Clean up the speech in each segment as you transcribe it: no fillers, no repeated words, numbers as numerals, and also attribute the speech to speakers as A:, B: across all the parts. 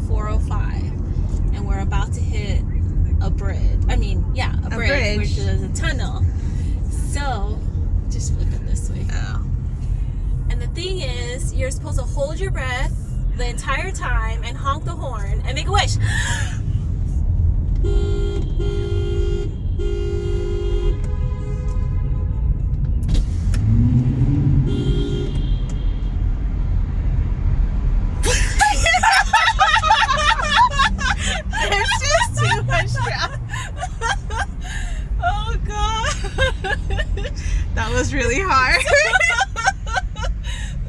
A: 405, and we're about to hit a bridge. A bridge, which is a tunnel. So, just flip it this way.
B: Oh.
A: And the thing is, you're supposed to hold your breath the entire time and honk the horn and make a wish.
B: There's just too much traffic.
A: Oh God.
B: That was really hard.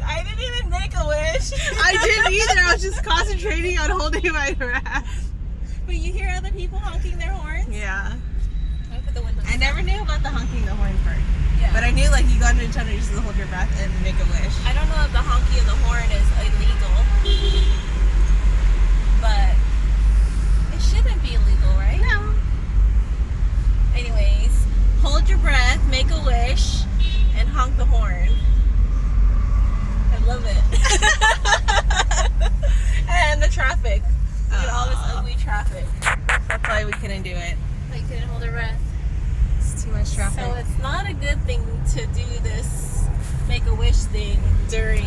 A: I didn't even make a wish.
B: I didn't either. I was just concentrating on holding my breath.
A: But you hear other people honking their horns?
B: Yeah.
A: Let me put the window
B: I never knew about the honking the horn part.
A: Yeah.
B: But I knew like you got into a tunnel, you just hold your breath and make a wish.
A: I don't know if the honking of the horn is illegal. But it shouldn't be illegal, right?
B: No.
A: Anyways, hold your breath, make a wish, and honk the horn. I love it. And the traffic. Look at all this ugly traffic.
B: That's why we couldn't do it.
A: I couldn't hold a breath.
B: It's too much traffic.
A: So it's not a good thing to do this make-a-wish thing during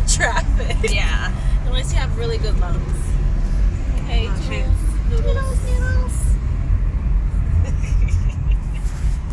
A: traffic.
B: Yeah.
A: Unless you have really good lungs. Okay,
B: Oh, shoot.
A: noodles.